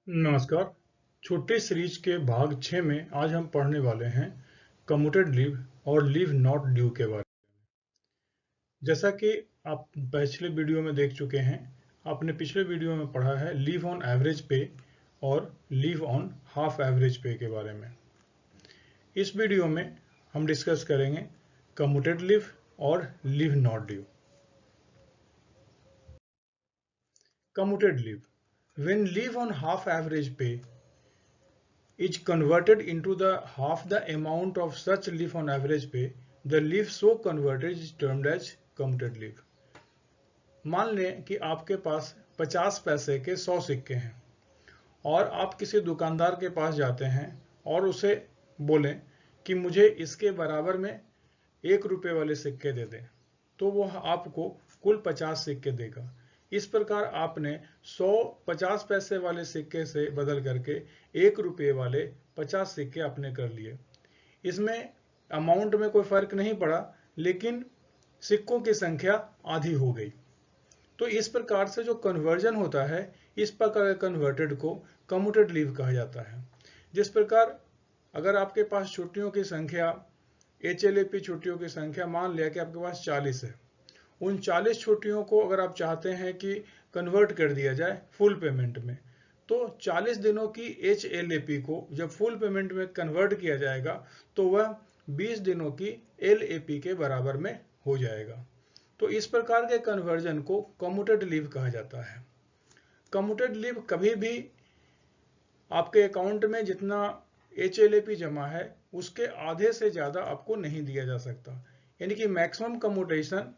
नमस्कार। छुट्टी सीरीज के भाग 6 में आज हम पढ़ने वाले हैं कम्यूटेड लीव और लीव नॉट ड्यू के बारे में। जैसा कि आप पिछले वीडियो में देख चुके हैं, आपने पिछले वीडियो में पढ़ा है लीव ऑन एवरेज पे और लीव ऑन हाफ एवरेज पे के बारे में। इस वीडियो में हम डिस्कस करेंगे कम्यूटेड लीव और leave not due. Commuted leave, when leave on half average pay is converted into the half the amount of such leave on average pay, the leave so converted is termed as commuted leave. मान लें कि आपके पास 50 पैसे के 100 सिक्के हैं और आप किसी दुकानदार के पास जाते हैं और उसे बोलें कि मुझे इसके बराबर में 1 रुपये वाले सिक्के दे दें, तो वह आपको कुल 50 सिक्के देगा। इस प्रकार आपने 50 पैसे वाले सिक्के से बदल करके 1 रुपये वाले 50 सिक्के आपने कर लिए। इसमें अमाउंट में कोई फर्क नहीं पड़ा, लेकिन सिक्कों की संख्या आधी हो गई। तो इस प्रकार से जो कन्वर्जन होता है, इस प्रकार कन्वर्टेड को कम्यूटेड लीव कहा जाता है। जिस प्रकार अगर आपके पास छुट्टियों की संख्या, HLAP छुट्टियों की संख्या मान लिया कि आपके पास 40 है, उन 40 छुट्टियों को अगर आप चाहते हैं कि कन्वर्ट कर दिया जाए फुल पेमेंट में, तो 40 दिनों की HLAP को जब फुल पेमेंट में कन्वर्ट किया जाएगा तो वह 20 दिनों की LAP के बराबर में हो जाएगा। तो इस प्रकार के कन्वर्जन को कम्यूटेड लीव कहा जाता है। कम्यूटेड लीव कभी भी आपके अकाउंट में जितना HLAP जमा है उसके आधे से ज़्यादा आपको नहीं दिया जा सकता, यानी कि मैक्सिमम कम्यूटेशन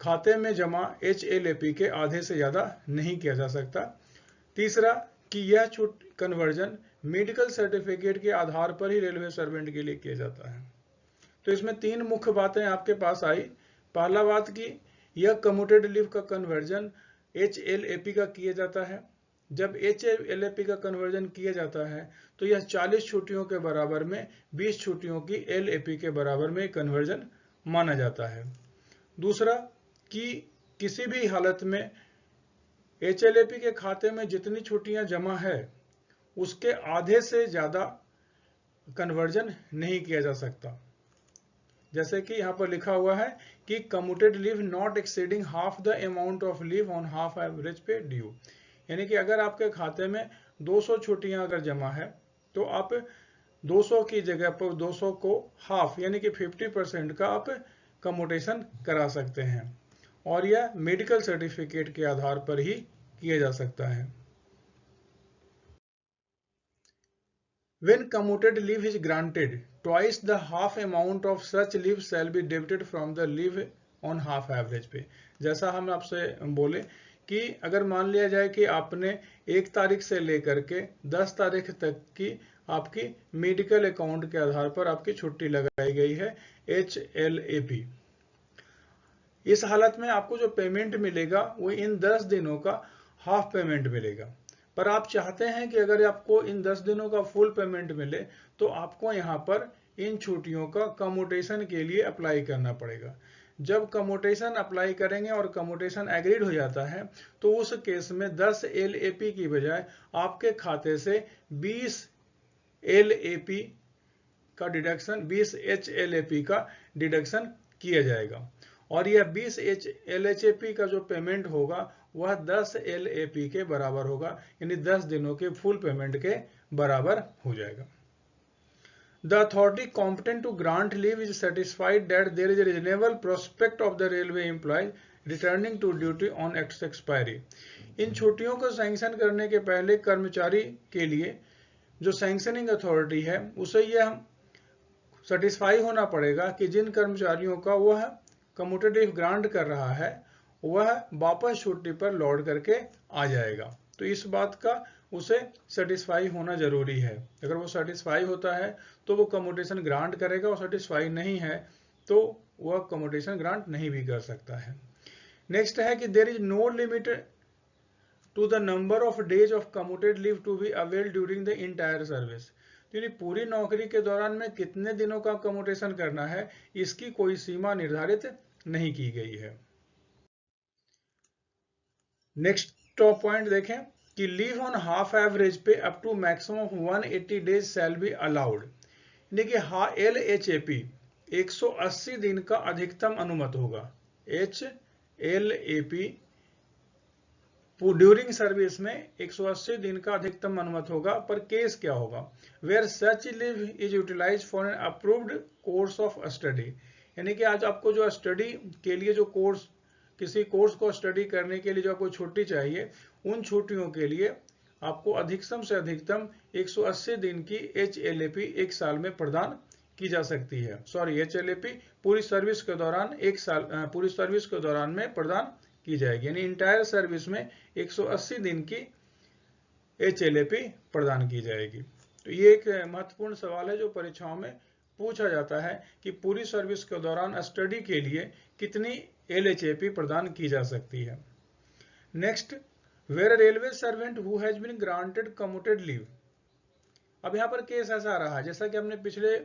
खाते में जमा HLAP के आधे से ज़्यादा नहीं किया जा सकता। तीसरा कि यह छूट कन्वर्जन मेडिकल सर्टिफिकेट के आधार पर ही रेलवे सर्वेंट के लिए किया जाता है। तो इसमें 3 मुख्य बातें आपके पास आई। पहला बात कि यह कम्यूटेड लीव का कन्वर्जन HLAP का किया जाता है। जब HLAP का कन्वर्जन किया जाता है तो यह 40 छुट्टियों के बराबर में 20 छुट्टियों की LAP के बराबर में कन्वर्जन माना जाता है। दूसरा कि किसी भी हालत में HLAP के खाते में जितनी छुट्टियां जमा है उसके आधे से ज़्यादा कन्वर्जन नहीं किया जा सकता। जैसे कि यहाँ पर लिखा हुआ है कि commuted leave not exceeding half the amount of leave on half average पे ड्यू, यानी कि अगर आपके खाते में 200 छुट्टियां अगर जमा है तो आप 200 की जगह पर 200 को हाफ यानी कि 50% का आप कम्यूटेशन करा सकते हैं, और यह मेडिकल सर्टिफिकेट के आधार पर ही किया जा सकता है। When commuted leave is granted, twice the half amount of such leave shall be debited from the leave on half average पे। जैसा हम आपसे बोले कि अगर मान लिया जाए कि आपने 1 तारीख से लेकर के 10 तारीख तक की आपकी मेडिकल अकाउंट के आधार पर आपकी छुट्टी लगाई गई है HLAP। इस हालत में आपको जो पेमेंट मिलेगा वो इन 10 दिनों का हाफ पेमेंट मिलेगा। पर आप चाहते हैं कि अगर आपको इन 10 दिनों का फुल पेमेंट मिले तो आपको यहाँ पर इन छुट्टियों का कम्यूटेशन के लिए अप्लाई करना पड़ेगा। जब कम्यूटेशन अप्लाई करेंगे और कम्यूटेशन एग्रीड हो जाता है तो उस केस में 10 LAP की बजाय आपके खाते से 20 LAP का डिडक्शन, 20 HLAP का डिडक्शन किया जाएगा, और यह 20 LHAP का जो पेमेंट होगा वह 10 LAP के बराबर होगा, यानी 10 दिनों के फुल पेमेंट के बराबर हो जाएगा। The authority competent to grant leave is satisfied that there is a reasonable prospect of the railway employee returning to duty on its expiry. इन छुट्टियों को सैंक्शन करने के पहले कर्मचारी के लिए जो सैंक्शनिंग अथॉरिटी है उसे यह सेटिस्फाई होना पड़ेगा कि जिन कर्मचारियों का वह कम्यूटेड लीव ग्रांट कर रहा है वह वापस छुट्टी पर लौट करके आ जाएगा। तो इस बात का उसे सेटिस्फाई होना जरूरी है। अगर वो सेटिस्फाई होता है तो वो कम्यूटेशन ग्रांट करेगा, और सेटिस्फाई नहीं है तो वह कम्यूटेशन ग्रांट नहीं भी कर सकता है। नेक्स्ट है कि there is no limit to the number of days of commuted leave to be avail during the entire service. यानी पूरी नौकरी के दौरान में कितने दिनों का कम्यूटेशन करना है इसकी कोई सीमा निर्धारित नहीं की गई है। नेक्स्ट टॉप पॉइंट देखें कि leave on half average pay up to maximum of 180 days shall be allowed, यानी कि LHAP 180 दिन का अधिकतम अनुमत होगा। HLAP ड्यूरिंग सर्विस में 180 दिन का अधिकतम अनुमत होगा। पर केस क्या होगा? Where such leave is utilize for an approved course of study, यानी कि आज आपको जो स्टडी के लिए जो कोर्स, किसी कोर्स को स्टडी करने के लिए जो आपको छुट्टी चाहिए, उन छुट्टियों के लिए आपको अधिकतम से अधिकतम 180 दिन की HLAP एक साल में प्रदान की जा सकती है। सॉरी, HLAP पूरी सर्विस के दौरान एक साल, पूरी सर्विस के दौरान में प्रदान की जाएगी, यानी इंटायर सर्विस में 180 दिन की HLAP प्रदान की जाएगी। तो ये एक महत्वपूर्ण सवाल है जो परीक्षाओं में पूछा जाता है कि पूरी सर्विस के दौरान स्टडी के लिए कितनी LHAP प्रदान की जा सकती है। Next, where railway servant who has been granted commuted leave. अब यहाँ पर केस ऐसा रहा, जैसा कि हमने पिछले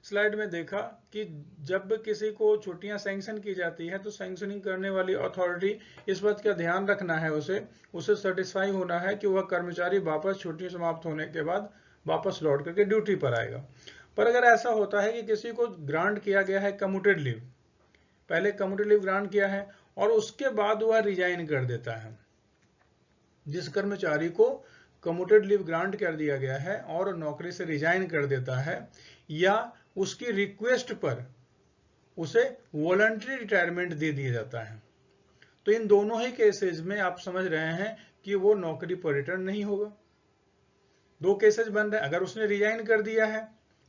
स्लाइड में देखा कि जब किसी को छुट्टियां सैंक्शन की जाती है तो सैंक्शनिंग करने वाली अथॉरिटी इस बात का ध्यान रखना है, उसे सेटिस्फाई होना है कि वह कर्मचारी वापस छुट्टी समाप्त होने के बाद वापस लौट करके ड्यूटी पर आएगा। पर अगर ऐसा होता है कि किसी को ग्रांट किया गया है कम्यूटेड लीव, पहले कम्यूटेड लीव ग्रांट किया है और उसके बाद वह रिजाइन कर देता है, जिस कर्मचारी को कम्यूटेड लीव ग्रांट कर दिया गया है और नौकरी से रिजाइन कर देता है, या उसकी रिक्वेस्ट पर उसे वॉलंटरी रिटायरमेंट दे दिया जाता है, तो इन दोनों ही केसेस में आप समझ रहे हैं कि वो नौकरी पर रिटर्न नहीं होगा। दो केसेस बन रहे हैं, अगर उसने रिजाइन कर दिया है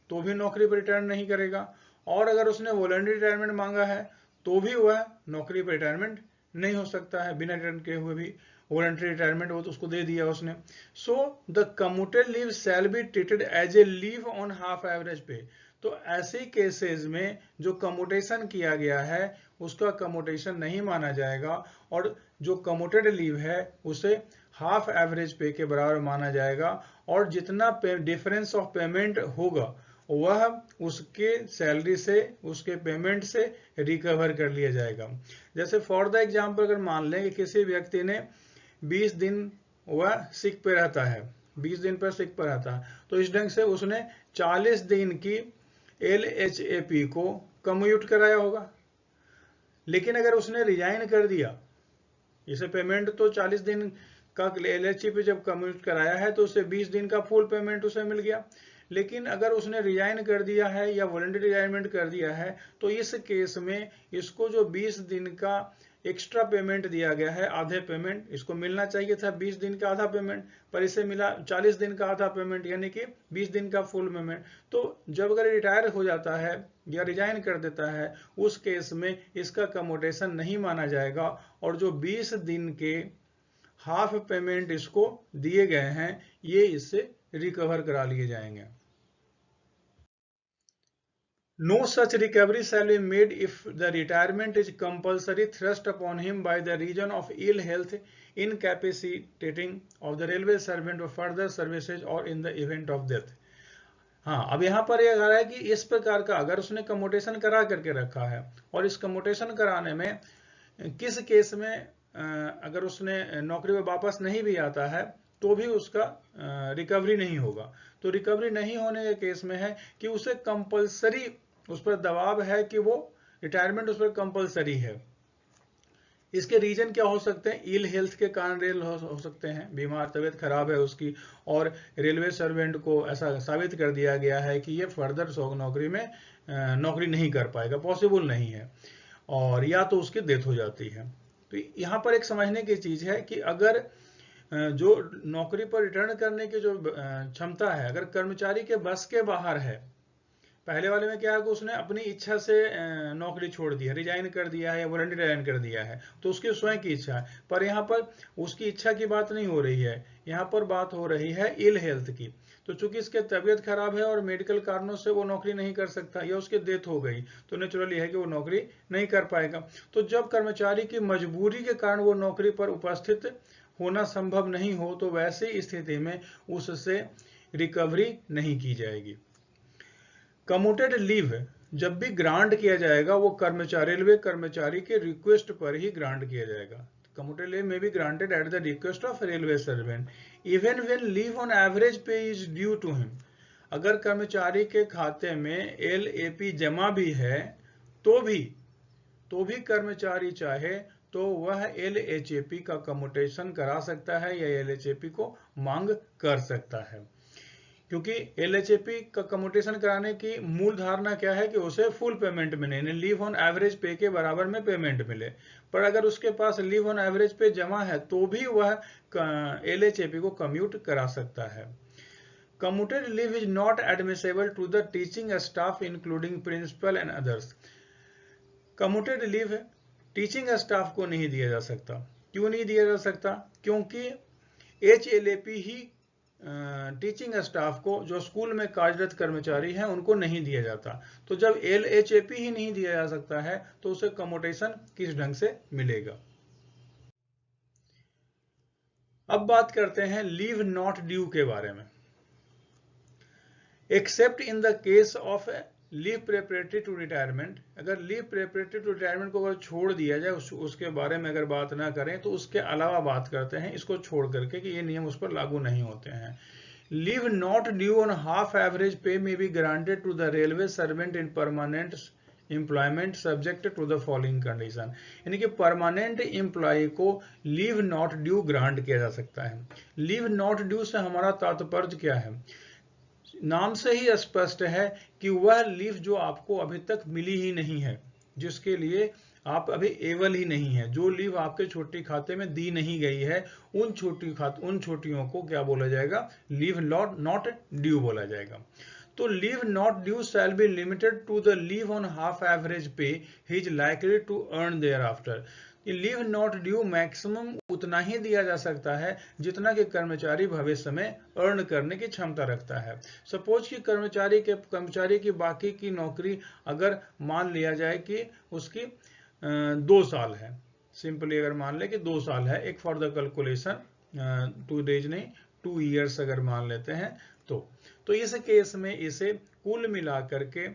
तो भी नौकरी पर रिटर्न नहीं करेगा, और अगर उसने वॉलंटरी रिटायरमेंट मांगा है तो भी वह नौकरी पर रिटायरमेंट नहीं हो सकता है, बिना रिटर्न किए हुए भी वॉलंटरी रिटायरमेंट वो तो उसको दे दिया उसने। So the commuted leave shall be treated as a leave on half average pay. तो ऐसे केसेस में जो कम्यूटेशन किया गया है उसका कम्यूटेशन नहीं माना जाएगा, और जो कम्यूटेड लीव है उसे हाफ एवरेज पे के बराबर माना जाएगा, और जितना डिफरेंस ऑफ पेमेंट होगा वह उसके सैलरी से, उसके पेमेंट से रिकवर कर लिया जाएगा। जैसे फॉर द एग्जाम्पल अगर मान लें कि किसी व्यक्ति ने 20 दिन वह सिक पे रहता है, 20 दिन पर सिक पर रहता है, तो इस ढंग से उसने 40 दिन की LHAP को कम्यूट कराया होगा। लेकिन अगर उसने रिजाइन कर दिया, इसे पेमेंट तो 40 दिन का LHAP जब कम्यूट कराया है तो उसे 20 दिन का फुल पेमेंट उसे मिल गया। लेकिन अगर उसने रिजाइन कर दिया है या वॉलंटरी रिजाइनमेंट कर दिया है तो इस केस में इसको जो 20 दिन का एक्स्ट्रा पेमेंट दिया गया है, आधे पेमेंट, इसको मिलना चाहिए था 20 दिन का आधा पेमेंट, पर इसे मिला 40 दिन का आधा पेमेंट, यानी कि 20 दिन का फुल पेमेंट। तो जब अगर रिटायर हो जाता है या रिजाइन कर देता है उस केस में इसका कम्यूटेशन नहीं माना जाएगा, और जो 20 दिन के हाफ पेमेंट इसको दिए गए हैं ये इससे रिकवर करा लिए जाएंगे। No such recovery shall be made if the retirement is compulsory thrust upon him by the reason of ill health, incapacitating of the railway servant for further services or in the event of death। हाँ, अब यहाँ पर यह आ रहा है कि इस प्रकार का अगर उसने कम्यूटेशन करा करके रखा है और इस कम्यूटेशन कराने में किस केस में अगर उसने नौकरी में वापस नहीं भी आता है तो भी उसका रिकवरी नहीं होगा। तो रिकवरी नहीं होने के केस में है कि उसे कंपलसरी, उस पर दबाव है कि वो रिटायरमेंट उस पर कंपलसरी है। इसके रीजन क्या हो सकते हैं? इल हेल्थ के कारण रेल हो सकते हैं, बीमार, तबीयत खराब है उसकी, और रेलवे सर्वेंट को ऐसा साबित कर दिया गया है कि ये फर्दर नौकरी में नौकरी नहीं कर पाएगा, पॉसिबल नहीं है, और या तो उसकी डेथ हो जाती है। तो यहाँ पर एक समझने की चीज है कि अगर जो नौकरी पर रिटर्न करने की जो क्षमता है अगर कर्मचारी के बस के बाहर है, पहले वाले में क्या है कि उसने अपनी इच्छा से नौकरी छोड़ दी है, रिजाइन कर दिया है या वॉलंटरी रिजाइन कर दिया है, तो उसकी स्वयं की इच्छा है। पर यहाँ पर उसकी इच्छा की बात नहीं हो रही है, यहाँ पर बात हो रही है इल हेल्थ की। तो चूंकि इसके तबीयत खराब है और मेडिकल कारणों से वो नौकरी नहीं कर सकता या उसकी डेथ हो गई, तो नेचुरली है कि वो नौकरी नहीं कर पाएगा। तो जब कर्मचारी की मजबूरी के कारण वो नौकरी पर उपस्थित होना संभव नहीं हो तो वैसी स्थिति में उससे रिकवरी नहीं की जाएगी। कम्यूटेड लीव जब भी ग्रांट किया जाएगा वो कर्मचारी, रेलवे कर्मचारी के रिक्वेस्ट पर ही ग्रांट किया जाएगा। Commuted leave may be granted at the request of railway servant, even when leave on average pay is due to him. अगर कर्मचारी के खाते में LAP जमा भी है तो भी कर्मचारी चाहे तो वह LHAP का कम्यूटेशन करा सकता है या LHAP को मांग कर सकता है, क्योंकि LHAP का कम्यूटेशन कराने की मूल धारणा क्या है कि उसे फुल पेमेंट मिले, यानी लीव ऑन एवरेज पे के बराबर में पेमेंट मिले। पर अगर उसके पास लीव ऑन एवरेज पे जमा है तो भी वह LHAP को कम्यूट करा सकता है। Commuted leave is not admissible to the teaching staff including principal and others. Commuted leave teaching staff को नहीं दिया जा सकता। क्यों नहीं दिया जा सकता? क्योंकि HLAP ही टीचिंग स्टाफ को, जो स्कूल में कार्यरत कर्मचारी हैं, उनको नहीं दिया जाता। तो जब LHAP ही नहीं दिया जा सकता है तो उसे कम्यूटेशन किस ढंग से मिलेगा? अब बात करते हैं लीव नॉट ड्यू के बारे में। Except in the case of leave preparatory to retirement, अगर लीव प्रेपरेटरी टू रिटायरमेंट को अगर छोड़ दिया जाए, उसके बारे में अगर बात ना करें, तो उसके अलावा बात करते हैं इसको छोड़ करके कि ये नियम उस पर लागू नहीं होते हैं। Leave not due on half average pay में be granted to the railway servant in permanent employment subject to the following condition, यानी कि परमानेंट एम्प्लॉय को लीव नॉट ड्यू ग्रांट किया जा सकता है। लीव नॉट ड्यू से हमारा तात्पर्य क्या है? नाम से ही स्पष्ट है कि वह लीव जो आपको अभी तक मिली ही नहीं है, जिसके लिए आप अभी एबल ही नहीं है, जो लीव आपके छुट्टी खाते में दी नहीं गई है, उन छुट्टियों को क्या बोला जाएगा? लीव नॉट ड्यू बोला जाएगा। तो leave not due shall be limited to the leave on half average pay he is likely to earn thereafter. Leave not due maximum उतना ही दिया जा सकता है जितना कि कर्मचारी भविष्य में अर्न करने की क्षमता रखता है। सपोज कि कर्मचारी की बाकी की नौकरी अगर मान लिया जाए कि उसकी 2 साल है, सिंपली अगर मान ले कि 2 साल है, एक फॉर द कैलकुलेशन 2 डेज नहीं 2 ईयर्स अगर मान लेते हैं तो इस केस में इसे कुल मिला करके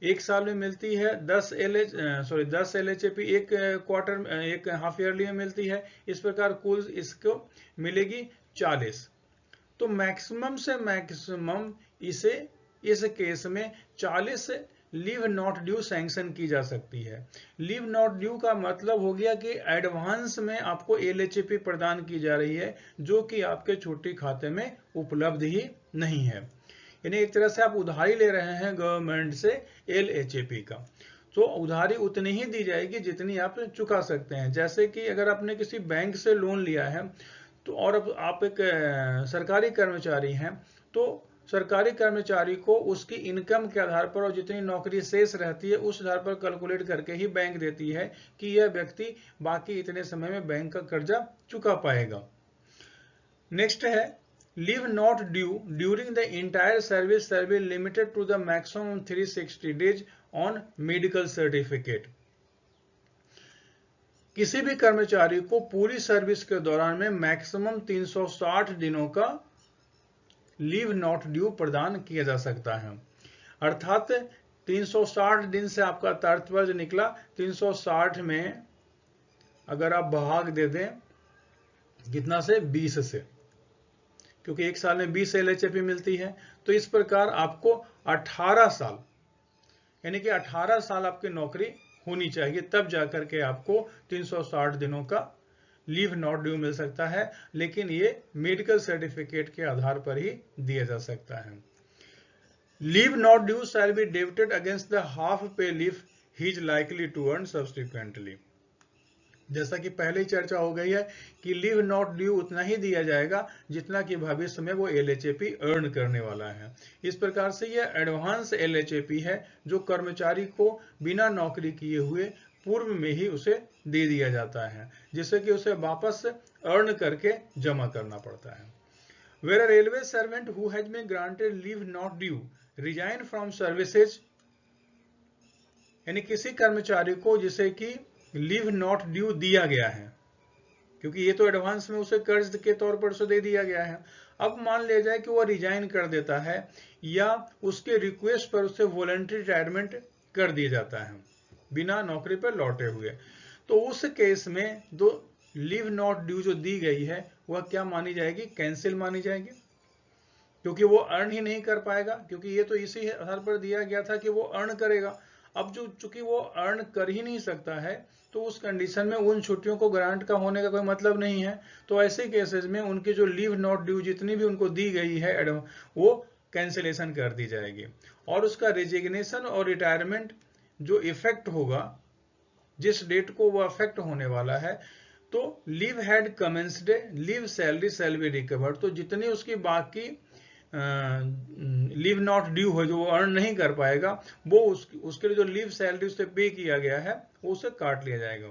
एक साल में मिलती है 10 LHAP, एक क्वार्टर एक हाफ ईयरली में मिलती है। इस प्रकार कुल इसको मिलेगी 40। तो मैक्सिमम से मैक्सिमम इसे इस केस में 40 लीव नॉट ड्यू सैंक्शन की जा सकती है। लीव नॉट ड्यू का मतलब हो गया कि एडवांस में आपको LHAP प्रदान की जा रही है, जो कि आपके छुट्टी खाते में उपलब्ध ही नहीं है, यानी एक तरह से आप उधारी ले रहे हैं गवर्नमेंट से LHAP का। तो उधारी उतनी ही दी जाएगी जितनी आप चुका सकते हैं। जैसे कि अगर आपने किसी बैंक से लोन लिया है तो और अब आप एक सरकारी कर्मचारी हैं, तो सरकारी कर्मचारी को उसकी इनकम के आधार पर और जितनी नौकरी शेष रहती है उस आधार पर कैलकुलेट करके ही बैंक देती है कि यह व्यक्ति बाकी इतने समय में बैंक का कर्जा चुका पाएगा। नेक्स्ट है leave not due during the entire service shall be limited to the maximum 360 days on medical certificate. किसी भी कर्मचारी को पूरी सर्विस के दौरान में मैक्सिमम 360 दिनों का लीव नॉट ड्यू प्रदान किया जा सकता है। अर्थात 360 दिन से आपका तात्पर्य निकला 360 में अगर आप भाग दे दें कितना से 20 से, क्योंकि एक साल में 20 LHAP मिलती है, तो इस प्रकार आपको 18 साल यानी कि 18 साल आपकी नौकरी होनी चाहिए, तब जाकर के आपको 360 दिनों का लीव नॉट ड्यू मिल सकता है। लेकिन ये मेडिकल सर्टिफिकेट के आधार पर ही दिया जा सकता है। Leave not due shall be debited against the half pay leave he is likely to earn subsequently. जैसा कि पहले ही चर्चा हो गई है कि लीव नॉट ड्यू उतना ही दिया जाएगा जितना कि भविष्य में वो LHAP अर्न करने वाला है। इस प्रकार से यह एडवांस LHAP है जो कर्मचारी को बिना नौकरी किए हुए पूर्व में ही उसे दे दिया जाता है, जिससे कि उसे वापस अर्न करके जमा करना पड़ता है। Where a railway servant who has been granted leave not due resign from services, यानी किसी कर्मचारी को जिसे कि लीव नॉट ड्यू दिया गया है, क्योंकि ये तो एडवांस में उसे कर्ज के तौर पर उसे दे दिया गया है। अब मान लिया जाए कि वो रिजाइन कर देता है या उसके रिक्वेस्ट पर उसे वॉलंटरी रिटायरमेंट कर दिया जाता है बिना नौकरी पर लौटे हुए, तो उस केस में लीव नॉट ड्यू जो दी गई है वह क्या मानी जाएगी, कैंसिल मानी जाएगी, क्योंकि वो अर्न ही नहीं कर पाएगा, क्योंकि ये तो इसी आधार पर दिया गया था कि वो अर्न करेगा। अब जो चूंकि वो अर्न कर ही नहीं सकता है तो उस कंडीशन में उन छुट्टियों को ग्रांट का होने का कोई मतलब नहीं है। तो ऐसे केसेस में उनकी जो लीव नॉट ड्यू जितनी भी उनको दी गई है वो कैंसिलेशन कर दी जाएगी, और उसका रेजिग्नेशन और रिटायरमेंट जो इफेक्ट होगा, जिस डेट को वो अफेक्ट होने वाला है, तो leave had commenced, leave salary shall be recovered. तो जितनी उसकी बाकी लीव नॉट ड्यू हो जो वो अर्न नहीं कर पाएगा, वो उसके लिए जो लीव सैलरी उसे पे किया गया है वो उसे काट लिया जाएगा।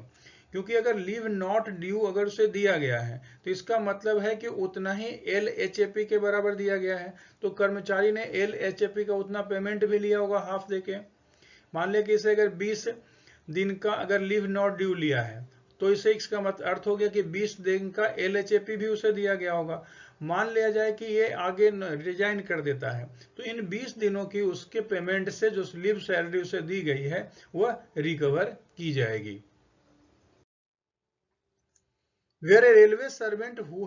क्योंकि अगर लीव नॉट ड्यू अगर उसे दिया गया है तो इसका मतलब है कि उतना ही LHAP के बराबर दिया गया है, तो कर्मचारी ने LHAP का उतना पेमेंट भी लिया होगा हाफ देके। मान ले कि इसे अगर 20 दिन का अगर लीव नॉट ड्यू लिया है तो इसे इसका मतलब अर्थ हो गया कि 20 दिन का LHAP भी उसे दिया गया होगा। मान लिया जाए कि ये आगे रिजाइन कर देता है तो इन 20 दिनों की उसके पेमेंट से जो लीव सैलरी उसे दी गई है वह रिकवर की जाएगी। Where a railway servant who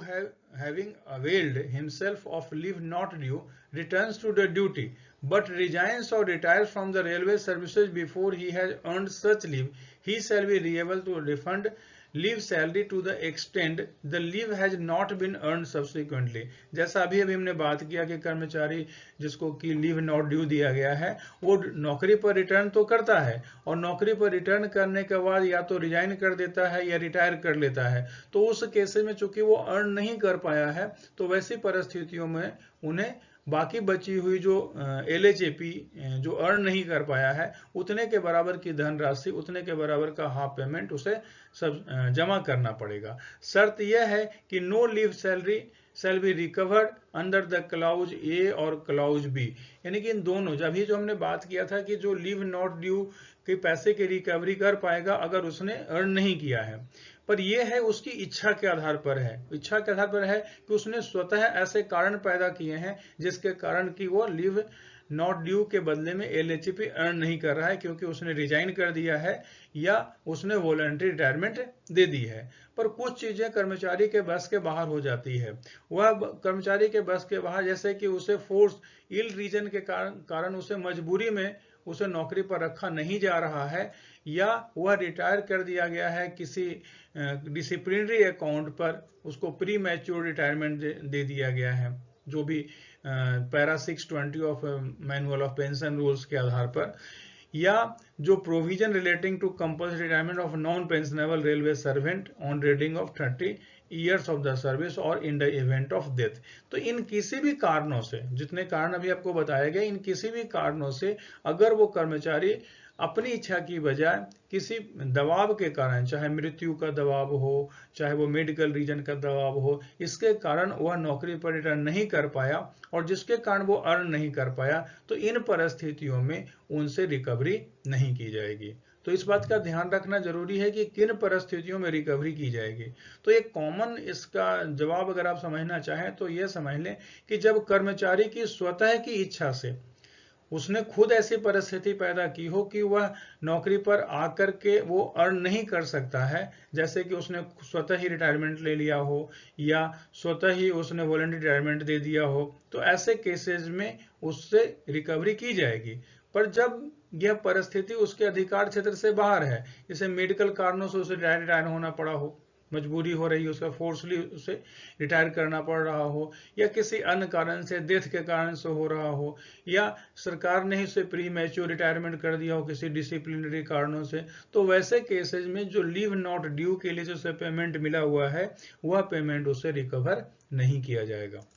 having availed himself of leave not due returns to the duty but resigns or retires from the railway services before he has earned such leave, he shall be liable to refund leave salary to the extend the leave has not been earn subsequently. जैसा अभी हमने बात किया कि कर्मचारी जिसको कि leave not due दिया गया है वो नौकरी पर रिटर्न तो करता है, और नौकरी पर रिटर्न करने के बाद या तो रिजाइन कर देता है या रिटायर कर लेता है, तो उस केस में चूंकि वो अर्न नहीं कर पाया है तो वैसी परिस्थितियों में उन्हें बाकी बची हुई जो LHAP जो अर्न नहीं कर पाया है उतने के बराबर की धनराशि, उतने के बराबर का हाफ पेमेंट उसे सब जमा करना पड़ेगा। शर्त यह है कि no leave salary shall be recovered under the clause A और क्लाउज B, यानी कि इन दोनों, जब ही जो हमने बात किया था कि जो लीव नॉट ड्यू के पैसे की रिकवरी कर पाएगा अगर उसने अर्न नहीं किया है, पर यह है उसकी इच्छा के आधार पर है। इच्छा के आधार पर है कि उसने स्वतः ऐसे कारण पैदा किए हैं जिसके कारण कि वो लीव नॉट ड्यू के बदले में LHAP अर्न नहीं कर रहा है, क्योंकि उसने रिजाइन कर दिया है या उसने वॉलंटरी रिटायरमेंट दे दी है। पर कुछ चीजें कर्मचारी के बस के बाहर हो जाती है। वह कर्मचारी के बस के बाहर, जैसे कि उसे फोर्स इल रीजन के कारण उसे मजबूरी में उसे नौकरी पर रखा नहीं जा रहा है, या वह रिटायर कर दिया गया है किसी डिसिप्लिनरी अकाउंट पर, उसको प्री मैच्योर रिटायरमेंट दे दिया गया है, जो भी para 620 of manual of pension rules के आधार पर, या जो provision relating to compulsory retirement of non pensionable railway servant on rating of 30 years of the service और in the event of death. तो इन किसी भी कारणों से, जितने कारण अभी आपको बताए गए, इन किसी भी कारणों से अगर वो कर्मचारी अपनी इच्छा की बजाय किसी दबाव के कारण, चाहे मृत्यु का दबाव हो, चाहे वो मेडिकल रीजन का दबाव हो, इसके कारण वह नौकरी पर रिटर्न नहीं कर पाया और जिसके कारण वो अर्न नहीं कर पाया, तो इन परिस्थितियों में उनसे रिकवरी नहीं की जाएगी। तो इस बात का ध्यान रखना जरूरी है कि किन परिस्थितियों में रिकवरी की जाएगी। तो एक कॉमन इसका जवाब अगर आप समझना चाहें तो यह समझ लें कि जब कर्मचारी की स्वतः की इच्छा से उसने खुद ऐसी परिस्थिति पैदा की हो कि वह नौकरी पर आकर के वो अर्न नहीं कर सकता है, जैसे कि उसने स्वतः ही रिटायरमेंट ले लिया हो या स्वतः ही उसने वॉलंटरी रिटायरमेंट दे दिया हो, तो ऐसे केसेस में उससे रिकवरी की जाएगी। पर जब यह परिस्थिति उसके अधिकार क्षेत्र से बाहर है, जैसे मेडिकल कारणों से उसे रिटायर होना पड़ा हो, मजबूरी हो रही है, उसका फोर्सली उसे रिटायर करना पड़ रहा हो, या किसी अन्य कारण से डेथ के कारण से हो रहा हो, या सरकार ने ही उसे प्री मैच्योर रिटायरमेंट कर दिया हो किसी डिसिप्लिनरी कारणों से, तो वैसे केसेस में जो लीव नॉट ड्यू के लिए जो उसे पेमेंट मिला हुआ है वह पेमेंट उसे रिकवर नहीं किया जाएगा।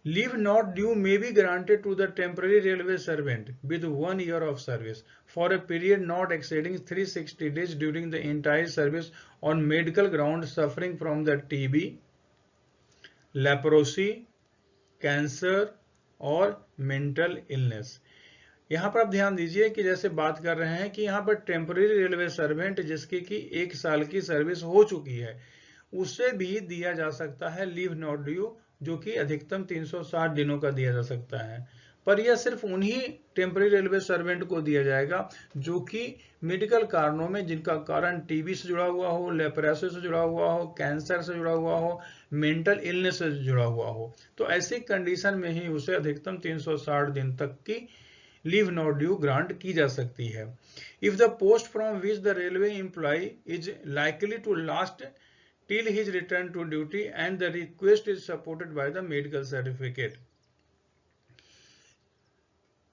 Leave not due may be granted to the temporary railway servant with 1 year of service for a period not exceeding 360 days during the entire service on medical grounds suffering from the TB, leprosy, cancer और mental illness. यहाँ पर आप ध्यान दीजिए कि जैसे बात कर रहे हैं कि यहाँ पर टेम्पररी रेलवे सर्वेंट जिसकी कि 1 साल की सर्विस हो चुकी है, उसे भी दिया जा सकता है लीव नॉट ड्यू, जो कि अधिकतम 360 दिनों का दिया जा सकता है। पर यह सिर्फ उन्हीं टेम्पररी रेलवे सर्वेंट को दिया जाएगा जो कि मेडिकल कारणों में, जिनका कारण टीबी से जुड़ा हुआ हो, लेप्रोसिस से जुड़ा हुआ हो, कैंसर से जुड़ा हुआ हो, मेंटल इलनेस से जुड़ा हुआ हो, तो ऐसी कंडीशन में ही उसे अधिकतम 360 दिन तक की लीव नॉट ड्यू ग्रांट की जा सकती है। If the post from which the railway employ is likely to last till his return to duty and the request is supported by the medical certificate।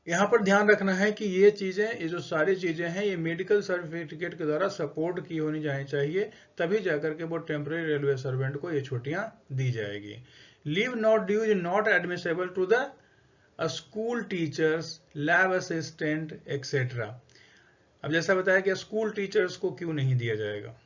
यहाँ पर ध्यान रखना है कि ये चीजें, ये जो सारी चीजें हैं, ये मेडिकल सर्टिफिकेट के द्वारा सपोर्ट की होनी जानी चाहिए, तभी जाकर के वो टेम्पररी रेलवे सर्वेंट को ये छुट्टियां दी जाएगी। Leave not due is not admissible to the school teachers, lab assistant etcetera. अब जैसा बताया कि स्कूल टीचर्स को क्यों नहीं दिया जाएगा,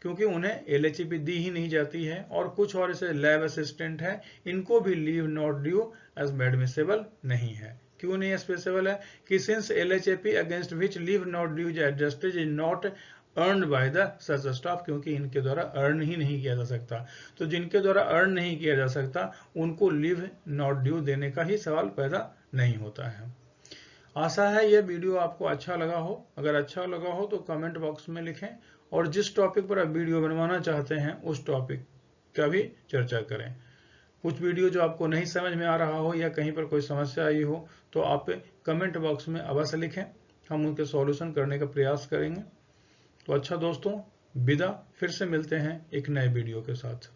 क्योंकि उन्हें एलएचईपी दी ही नहीं जाती है, और कुछ और ऐसे लैब असिस्टेंट हैं, इनको भी leave not due as admissible नहीं है। क्यों नहीं एडमिसेबल है कि since LHAP against which leave not due is adjusted is not earned by the such staff, क्योंकि इनके द्वारा अर्न ही नहीं किया जा सकता। तो जिनके द्वारा अर्न नहीं किया जा सकता उनको लीव नॉट ड्यू देने का ही सवाल पैदा नहीं होता है। आशा है यह वीडियो आपको अच्छा लगा हो। अगर अच्छा लगा हो तो कमेंट बॉक्स में लिखें, और जिस टॉपिक पर आप वीडियो बनवाना चाहते हैं उस टॉपिक का भी चर्चा करें। कुछ वीडियो जो आपको नहीं समझ में आ रहा हो या कहीं पर कोई समस्या आई हो तो आप कमेंट बॉक्स में अवश्य लिखें, हम उनके सॉल्यूशन करने का प्रयास करेंगे। तो अच्छा दोस्तों, विदा, फिर से मिलते हैं एक नए वीडियो के साथ।